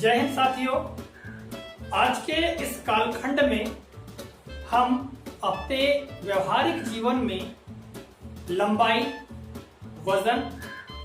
जय हिंद साथियों। आज के इस कालखंड में हम अपने व्यवहारिक जीवन में लंबाई, वजन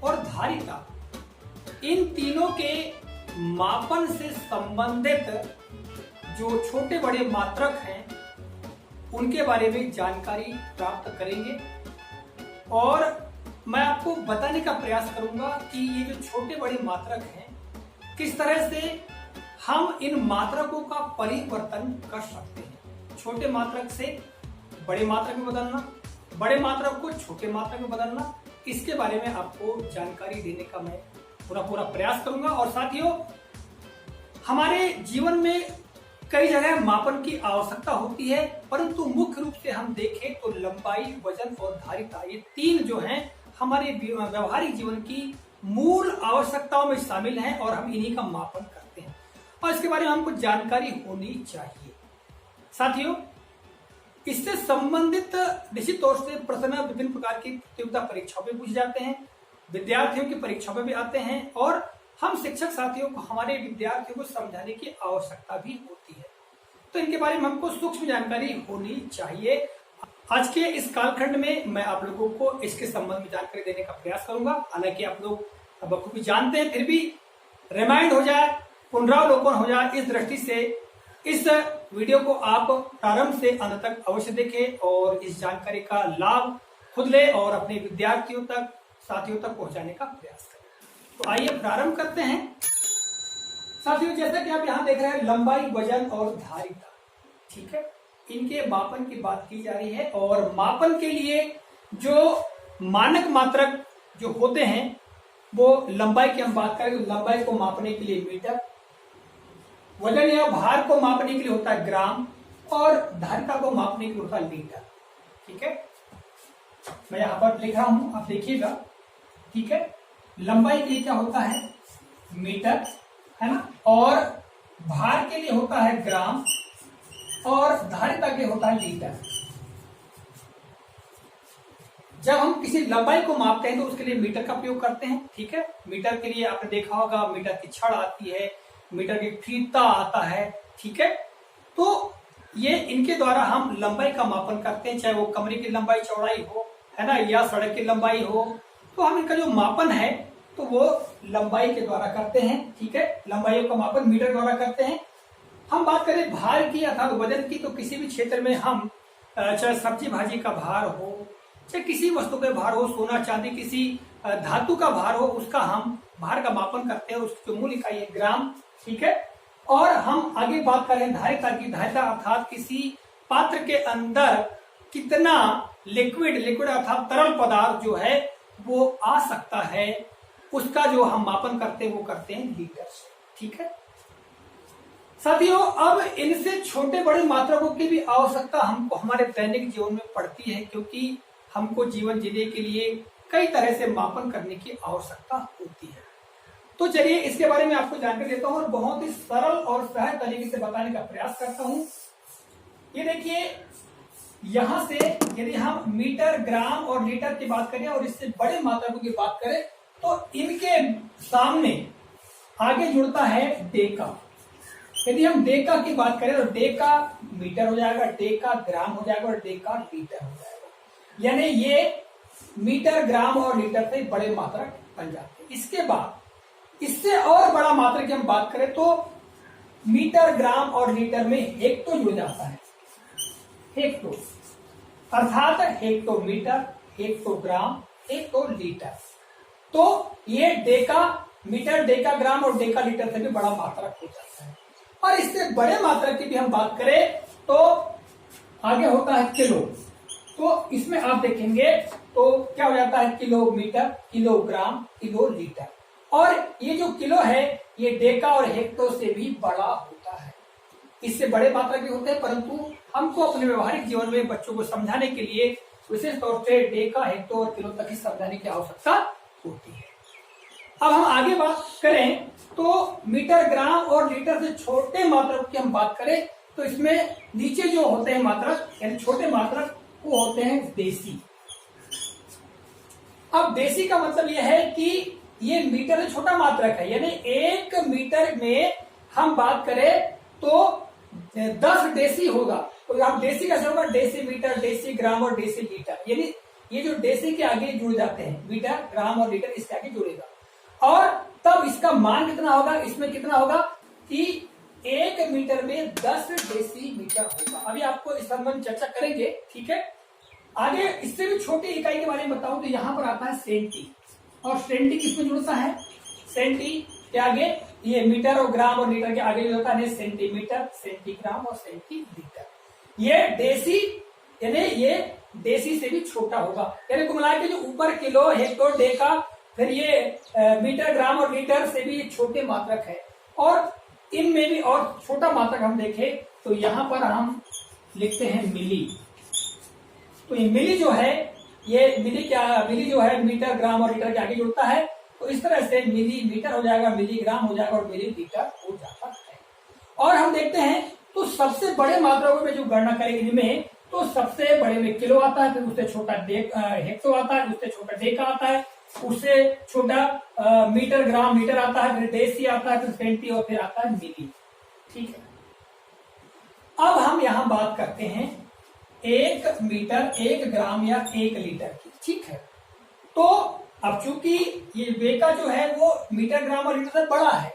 और धारिता इन तीनों के मापन से संबंधित जो छोटे बड़े मात्रक हैं उनके बारे में जानकारी प्राप्त करेंगे और मैं आपको बताने का प्रयास करूंगा कि ये जो छोटे बड़े मात्रक हैं किस तरह से हम इन मात्रकों का परिवर्तन कर सकते हैं। छोटे मात्रक से बड़े मात्रक में बदलना, बड़े मात्रक को छोटे मात्रक में बदलना, इसके बारे में आपको जानकारी देने का मैं पूरा प्रयास करूंगा। और साथियों, हमारे जीवन में कई जगह मापन की आवश्यकता होती है, परंतु मुख्य रूप से हम देखें तो लंबाई, वजन और धारिता ये तीन जो हैं हमारे व्यवहारिक जीवन की मूल आवश्यकताओं में शामिल हैं और हम इन्हीं का मापन करते हैं और इसके बारे में हमको जानकारी होनी चाहिए। साथियों, इससे संबंधित निश्चित तौर से प्रश्न विभिन्न प्रकार की प्रतियोगिता परीक्षाओं में पूछे जाते हैं, विद्यार्थियों की परीक्षाओं में भी आते हैं और हम शिक्षक साथियों को हमारे विद्यार्थियों को समझाने की आवश्यकता भी होती है, तो इनके बारे में हमको सूक्ष्म जानकारी होनी चाहिए। आज के इस कालखंड में मैं आप लोगों को इसके संबंध में जानकारी देने का प्रयास करूंगा। हालांकि आप लोग बखूबी जानते हैं, फिर भी रिमाइंड हो जाए, पुनरावलोकन हो जाए, इस दृष्टि से इस वीडियो को आप प्रारंभ से अंत तक अवश्य देखें और इस जानकारी का लाभ खुद ले और अपने विद्यार्थियों तक, साथियों तक पहुंचाने का प्रयास करें। तो आइए प्रारंभ करते हैं। साथियों, जैसा कि आप यहाँ देख रहे हैं, लंबाई, वजन और धारिता, ठीक है, इनके मापन की बात की जा रही है और मापन के लिए जो मानक मात्रक जो होते हैं वो लंबाई की हम बात करें तो लंबाई को मापने के लिए मीटर, वजन या भार को मापने के लिए होता है ग्राम और धारिता को मापने के लिए होता है लीटर। ठीक है, मैं यहां पर लिख रहा हूं, आप देखिएगा। ठीक है, लंबाई के लिए क्या होता है मीटर, है ना, और भार के लिए होता है ग्राम और धारिता के होता है लीटर। जब हम किसी लंबाई को मापते हैं तो उसके लिए मीटर का प्रयोग करते हैं। ठीक है, मीटर के लिए आपने देखा होगा मीटर की छड़ आती है, मीटर की फीता आता है। ठीक है, तो ये इनके द्वारा हम लंबाई का मापन करते हैं, चाहे वो कमरे की लंबाई चौड़ाई हो, है ना, या सड़क की लंबाई हो, तो हम इनका जो मापन है तो वो लंबाई के द्वारा करते हैं। ठीक है, लंबाइयों का मापन मीटर द्वारा करते हैं। हम बात करें भार की अर्थात वजन की, तो किसी भी क्षेत्र में हम चाहे सब्जी भाजी का भार हो, चाहे किसी वस्तु का भार हो, सोना चांदी किसी धातु का भार हो, उसका हम भार का मापन करते हैं, उसकी जो मूल इकाई है ग्राम। ठीक है, और हम आगे बात करें धारिता की। धारिता अर्थात किसी पात्र के अंदर कितना लिक्विड अर्थात तरल पदार्थ जो है वो आ सकता है, उसका जो हम मापन करते हैं वो करते हैं लीटर से। ठीक है साथियों, अब इनसे छोटे बड़े मात्रकों की भी आवश्यकता हमको हमारे दैनिक जीवन में पड़ती है, क्योंकि हमको जीवन जीने के लिए कई तरह से मापन करने की आवश्यकता होती है। तो चलिए इसके बारे में आपको जानकारी देता हूं और बहुत ही सरल और सहज तरीके से बताने का प्रयास करता हूं। ये देखिए, यहां से यदि हम मीटर, ग्राम और लीटर की बात करें और इससे बड़े मात्रकों की बात करें तो इनके सामने आगे जुड़ता है डेका। यदि हम डेका की बात करें तो डेका मीटर हो जाएगा, डेका ग्राम हो जाएगा और डेका लीटर हो जाएगा। यानी ये मीटर, ग्राम और लीटर से बड़े मात्रक बन जाते हैं। इसके बाद इससे और बड़ा मात्रक की हम बात करें तो मीटर, ग्राम और लीटर में हेक्टो जुड़ जाता है। हेक्टो अर्थात हेक्टोमीटर, हेक्टोग्राम, हेक्टोलीटर। तो ये डेका मीटर, डेका ग्राम और डेका लीटर से भी बड़ा मात्रक हो जाता है। और इससे बड़े मात्रक की भी हम बात करें तो आगे होता है किलो। तो इसमें आप देखेंगे तो क्या हो जाता है किलोमीटर, किलोग्राम, किलो लीटर। और ये जो किलो है ये डेका और हेक्टो से भी बड़ा होता है। इससे बड़े मात्रक भी होते हैं, परंतु हमको अपने व्यवहारिक जीवन में बच्चों को समझाने के लिए विशेष तौर से डेका, हेक्टो और किलो तक ही समझाने की आवश्यकता होती है। अब हम आगे बात करें तो मीटर, ग्राम और लीटर से छोटे मात्रक की हम बात करें तो इसमें नीचे जो होते हैं मात्रक यानी छोटे मात्रक वो होते हैं देसी। अब देसी का मतलब यह है कि ये मीटर से छोटा मात्रक है, यानी 1 मीटर में हम बात करें तो 10 डेसी होगा। तो आप डेसी कैसे होगा, डेसी मीटर, डेसी ग्राम और डेसी लीटर, यानी ये जो डेसी के आगे जुड़ जाते हैं, मीटर ग्राम और लीटर इसके आगे जुड़ेगा। और तब इसका मान कितना होगा, इसमें कितना होगा कि 1 मीटर में 10 डेसी मीटर होगा। अभी आपको इस संबंध में चर्चा करेंगे, ठीक है। आगे इससे भी छोटी इकाई के बारे में बताऊं तो यहां पर आता है सेंटी, और सेंटी किसमें जुड़ता है, सेंटी के आगे ये मीटर और ग्राम और लीटर के आगे जो होता है सेंटीमीटर, सेंटीग्राम और सेंटीलीटर। ये डेसी यानी ये डेसी से भी छोटा होगा, यानी कुल मिला के जो ऊपर किलो, हेक्टोर, डेका, फिर ये मीटर, ग्राम और लीटर से भी छोटे मात्रक है। और इनमें भी और छोटा मात्रक हम देखें तो यहां पर हम लिखते हैं मिली। तो ये मिली जो है, ये मिली क्या, मिली जो है मीटर, ग्राम और लीटर के आगे जुड़ता है। तो इस तरह से मिली मीटर हो जाएगा, मिलीग्राम हो जाएगा और मिली लीटर हो जाता है। और हम देखते हैं तो सबसे बड़े मात्राओं में जो गणना करेंगे इनमें, तो सबसे बड़े में किलो आता है, फिर उससे छोटा हेक्टो आता है, उससे छोटा डेका आता है, उससे छोटा मीटर, ग्राम, लीटर आता है, फिर डेसी आता है, फिर सेंटी और फिर आता है मिली, ठीक है। अब हम यहां बात करते हैं 1 मीटर, 1 ग्राम या 1 लीटर की, ठीक है। तो अब चूंकि ये डेका जो है वो मीटर, ग्राम और लीटर से बड़ा है,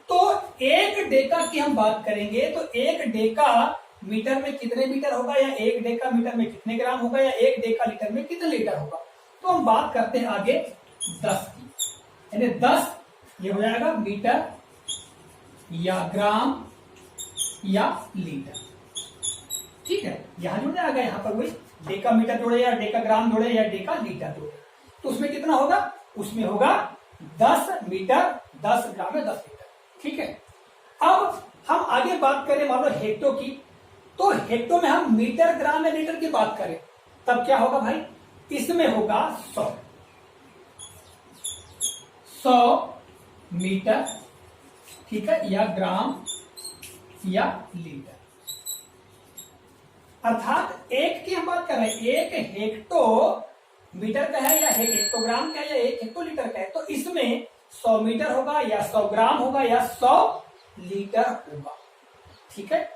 तो 1 डेका की हम बात करेंगे तो 1 डेका मीटर में कितने मीटर होगा, या 1 डेका मीटर में कितने ग्राम होगा, या 1 डेका लीटर में कितने लीटर होगा। तो हम बात करते हैं आगे 10 की, यानी 10 ये हो जाएगा मीटर या ग्राम या लीटर, ठीक है। यहां जुड़ जाएगा, यहां पर वही डेका मीटर जोड़े या डेका ग्राम जोड़े या डेका लीटर जोड़े, तो उसमें कितना होगा, उसमें होगा 10 मीटर, 10 ग्राम या 10 लीटर, ठीक है। अब हम आगे बात करें मान लो हेक्टो की, तो हेक्टो में हम मीटर, ग्राम या लीटर की बात करें तब क्या होगा भाई, इसमें होगा 100 मीटर, ठीक है, या ग्राम या लीटर। अर्थात एक की हम बात कर रहे हैं, 1 हेक्टो मीटर का है या 1 हेक्टोग्राम का है या 1 हेक्टोलीटर का है, तो इसमें 100 मीटर होगा या 100 ग्राम होगा या 100 लीटर होगा, ठीक है।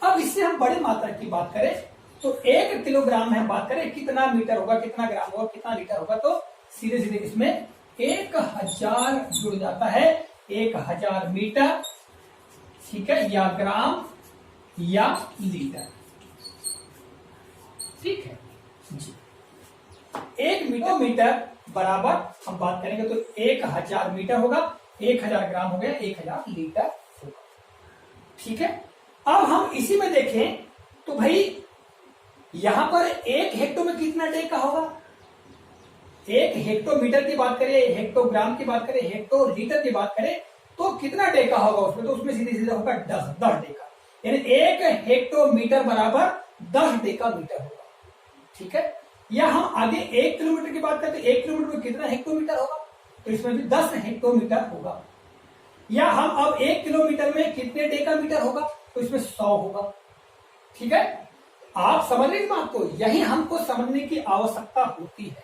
अब इससे हम बड़े मात्रा की बात करें तो 1 किलोग्राम में हम बात करें कितना मीटर होगा, कितना ग्राम होगा, कितना लीटर होगा, तो सीधे सीधे इसमें 1000 जुड़ जाता है, 1000 मीटर, ठीक है, या ग्राम या लीटर, ठीक है जी। 1 मीटर बराबर हम बात करेंगे तो 1000 मीटर होगा, 1000 ग्राम हो गया, 1000 लीटर होगा, ठीक है। अब हम इसी में देखें तो भाई यहां पर 1 हेक्टो में कितना डेका होगा, 1 हेक्टोमीटर की बात करें, हेक्टोग्राम की बात करें, हेक्टो लीटर की बात करें तो कितना डेका होगा उसमें, तो उसमें सीधे सीधे होगा 10 डेका, यानी 1 हेक्टोमीटर बराबर 10 डेका मीटर होगा, ठीक है। या हम आगे 1 किलोमीटर की बात करते हैं, 1 किलोमीटर में कितना हेक्टोमीटर होगा, तो इसमें भी 10 हेक्टोमीटर होगा। या हम अब 1 किलोमीटर में कितने डेका मीटर होगा, तो इसमें 100 होगा, ठीक है। आप समझ रहे इस बात को, यही हमको समझने की आवश्यकता होती है।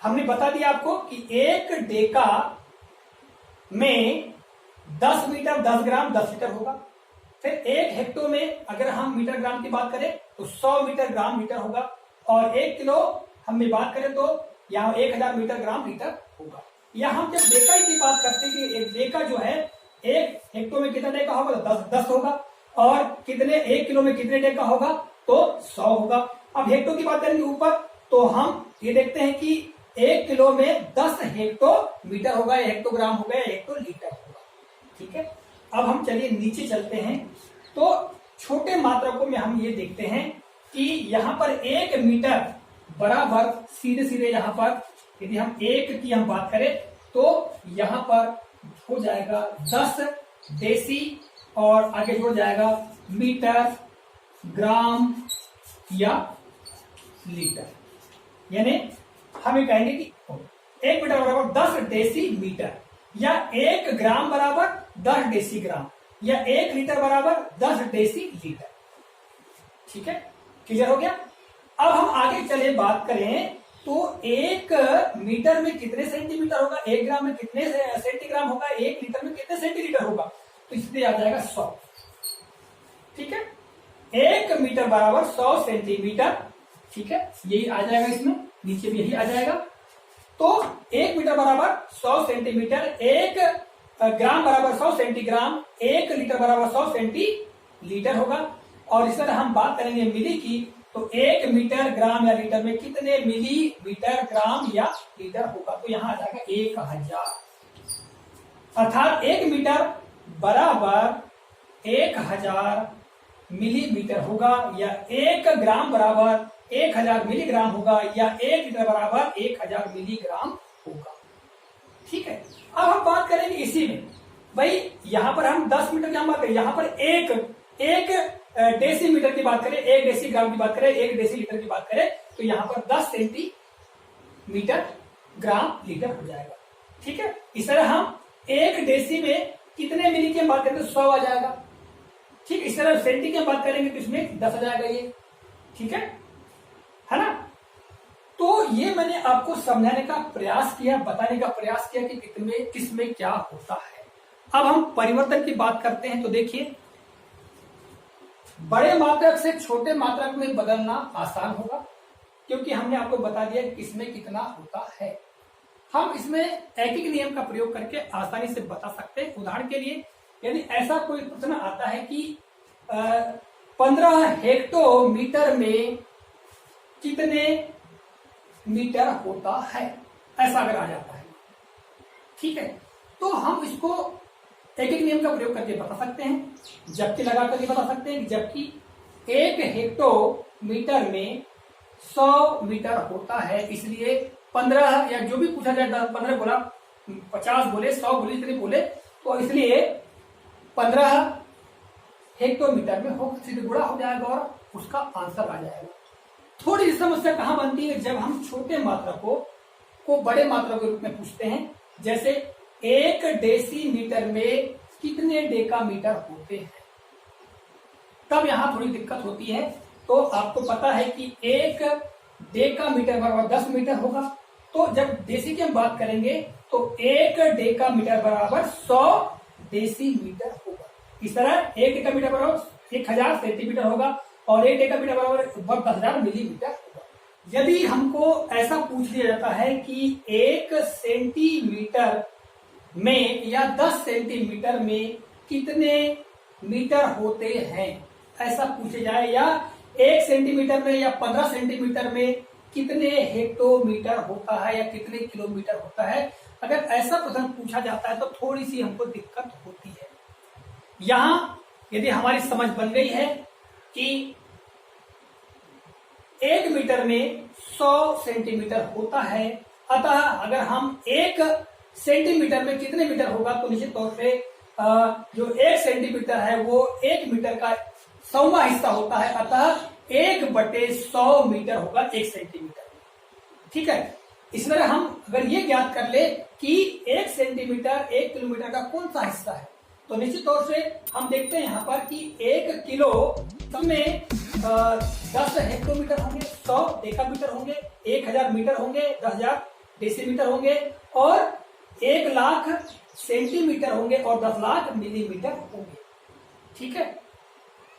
हमने बता दिया आपको कि 1 डेका में 10 मीटर, 10 ग्राम, 10 लीटर होगा। फिर 1 हेक्टो में अगर हम मीटर ग्राम की बात करें तो 100 मीटर ग्राम लीटर होगा, और 1 किलो हमने बात करें तो यहाँ 1000 मीटर ग्राम लीटर होगा। या हम जब डेका की बात करते हैं कि एक डेका जो है 1 हेक्टो में कितना डेका होगा, तो 10 होगा, और कितने 1 किलो में कितने डेका होगा, तो 100 होगा। अब हेक्टो की बात करेंगे ऊपर तो हम ये देखते हैं कि 1 किलो में 10 हेक्टो मीटर होगा, या हेक्टोग्राम होगा, या हेक्टो लीटर होगा, ठीक है। अब हम चलिए नीचे चलते हैं तो छोटे मात्रकों में हम ये देखते हैं कि यहाँ पर 1 मीटर बराबर सीधे सीधे यहाँ पर यदि हम 1 की हम बात करें तो यहाँ पर हो जाएगा 10 डेसी, और आगे जुड़ जाएगा मीटर, ग्राम या लीटर, यानी हम ये कहेंगे कि 1 मीटर बराबर 10 डेसी मीटर, या 1 ग्राम बराबर 10 डेसी ग्राम, या 1 लीटर बराबर 10 डेसी लीटर, ठीक है। क्लियर हो गया। अब हम आगे चले बात करें तो 1 मीटर में कितने सेंटीमीटर होगा, 1 ग्राम में कितने सेंटीग्राम होगा, 1 लीटर में कितने सेंटीलीटर होगा, तो इसलिए आ जाएगा 100। ठीक है, 1 मीटर बराबर 100 सेंटीमीटर। ठीक है, यही आ जाएगा, इसमें नीचे भी यही आ जाएगा। तो 1 मीटर बराबर 100 सेंटीमीटर, 1 ग्राम बराबर 100 सेंटीग्राम, 1 लीटर बराबर 100 सेंटीलीटर होगा। और इस तरह हम बात करेंगे मिली की, तो 1 मीटर ग्राम या लीटर में कितने मिली मीटर ग्राम या लीटर होगा, तो यहां आ जाएगा 1000। अर्थात 1 मीटर बराबर 1000 मिलीमीटर होगा, या 1 ग्राम बराबर 1000 मिलीग्राम होगा, या 1 लीटर बराबर 1000 मिलीग्राम होगा। ठीक है, अब हम बात करेंगे इसी में, भाई यहां पर हम 10 मीटर की हम बात करें, यहां पर एक डेसीमीटर की बात करें, 1 डेसीग्राम की बात करें, 1 डेसीलीटर की बात करें, तो यहां पर 10 सेंटीमीटर ग्राम लीटर हो जाएगा। ठीक है, इस तरह हम 1 डेसी में कितने मिली की बात करें तो 100 आ जाएगा। ठीक, इस तरह सेंटी की बात करेंगे तो इसमें 10 आ जाएगा ये। ठीक है ना। तो ये मैंने आपको समझाने का प्रयास किया, बताने का प्रयास किया कि किसमें क्या होता है। अब हम परिवर्तन की बात करते हैं, तो देखिए बड़े मात्रक से छोटे मात्रक में बदलना आसान होगा, क्योंकि हमने आपको बता दिया कि किसमें कितना होता है। हम इसमें एक नियम का प्रयोग करके आसानी से बता सकते हैं। उदाहरण के लिए यदि ऐसा कोई प्रश्न आता है कि 15 हेक्टोमीटर में कितने मीटर होता है, ऐसा अगर आ जाता है, ठीक है, तो हम इसको एक नियम का प्रयोग करके बता सकते हैं, जबकि लगा करके बता सकते हैं। जबकि 1 हेक्टोमीटर में 100 मीटर होता है, इसलिए 15 या जो भी पूछा जाए, 15 बोला, 50 बोले, 100 बोले, इतने बोले, तो इसलिए 15 हेक्टोमीटर में हो सीधे गुणा हो जाएगा और उसका आंसर आ जाएगा। थोड़ी सी समस्या कहां बनती है, जब हम छोटे मात्रक को बड़े मात्रक के रूप में पूछते हैं। जैसे 1 डेसीमीटर में कितने डेकामीटर होते हैं, तब यहां थोड़ी दिक्कत होती है। तो आपको पता है कि 1 डेकामीटर बराबर 10 मीटर होगा, तो जब डेसी की हम बात करेंगे तो 1 डेकामीटर बराबर 100 डेसीमीटर होगा। इस तरह 1 डेकामीटर बराबर 1000 सेंटीमीटर होगा, और 1 डेकामीटर बराबर 10,000 मिलीमीटर होगा। यदि हमको ऐसा पूछ लिया जाता है कि 1 सेंटीमीटर में या 10 सेंटीमीटर में कितने मीटर होते हैं, ऐसा पूछे जाए, या 1 सेंटीमीटर में या 15 सेंटीमीटर में कितने हेक्टोमीटर होता है या कितने किलोमीटर होता है, अगर ऐसा प्रश्न पूछा जाता है तो थोड़ी सी हमको दिक्कत होती है। यहां यदि हमारी समझ बन गई है कि 1 मीटर में 100 सेंटीमीटर होता है, अतः अगर हम 1 सेंटीमीटर में कितने मीटर होगा, तो निश्चित तौर से जो 1 सेंटीमीटर है वो 1 मीटर का 100वां हिस्सा होता है, अतः 1/100 मीटर होगा 1 सेंटीमीटर। ठीक है, इस तरह हम अगर ये ज्ञात कर ले कि 1 सेंटीमीटर 1 किलोमीटर का कौन सा हिस्सा है, तो निश्चित तौर से हम देखते हैं यहाँ पर कि 1 किलो में 10 हेक्टोमीटर होंगे, 100 डेकामीटर होंगे, 1000 मीटर होंगे, 10,000 डेसीमीटर होंगे, और 1 लाख सेंटीमीटर होंगे, और 10 लाख मिलीमीटर होंगे। ठीक है,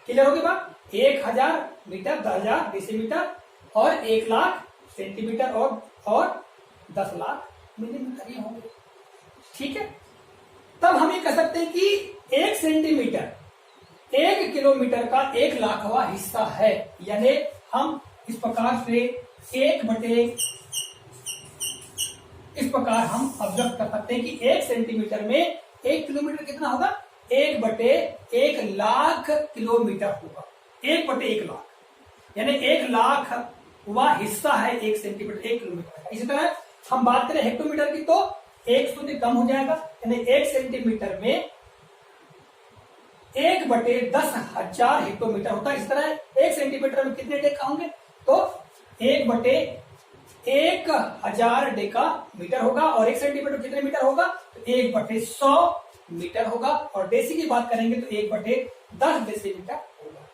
क्लियर होगी बात। 1000 मीटर, 10,000 डेसीमीटर, और 1 लाख सेंटीमीटर, और 10 लाख मिलीमीटर ये होंगे। ठीक है, तब हम ये कह सकते हैं कि 1 सेंटीमीटर 1 किलोमीटर का 1 लाखवां हिस्सा है। यानी हम इस प्रकार से इस प्रकार हम अवगत कर सकते हैं कि 1 सेंटीमीटर में 1 किलोमीटर कितना होगा, 1/1 लाख किलोमीटर होगा। 1/1 लाख, यानी 1 लाखवां हिस्सा है 1 सेंटीमीटर 1 किलोमीटर का। इसी तरह हम बात करें हेक्टोमीटर की, तो 1 शून्य कम हो जाएगा, यानी 1 सेंटीमीटर में 1/10,000 हेक्टोमीटर होता है। इस तरह 1 सेंटीमीटर में कितने डेका होंगे, तो 1/1000 डेका मीटर होगा, और 1 सेंटीमीटर कितने मीटर होगा, तो 1/100 मीटर होगा, और डेसी की बात करेंगे तो 1/10 डेसीमीटर होगा।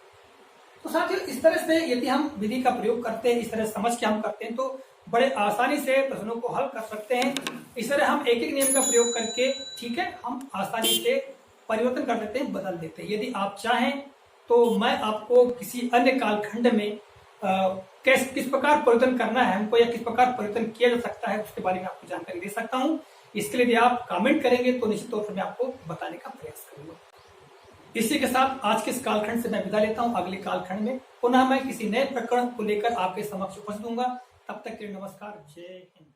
तो साथियों, इस तरह से यदि हम विधि का प्रयोग करते हैं, इस तरह समझ के हम करते हैं, तो बड़े आसानी से प्रश्नों को हल कर सकते हैं। इस तरह हम एक नियम का प्रयोग करके, ठीक है, हम आसानी से परिवर्तन कर देते हैं, बदल देते हैं। यदि आप चाहें तो मैं आपको किसी अन्य कालखंड में किस प्रकार परिवर्तन करना है हमको या किस प्रकार परिवर्तन किया जा सकता है उसके बारे में आपको जानकारी दे सकता हूं। इसके लिए यदि आप कमेंट करेंगे तो निश्चित तौर पर मैं आपको बताने का प्रयास करूंगा। इसी के साथ आज के इस कालखंड से मैं विदा लेता हूं। अगले कालखंड में पुनः मैं किसी नए प्रकरण को लेकर आपके समक्ष उपस्थित दूंगा। तब तक के लिए नमस्कार, जय हिंद।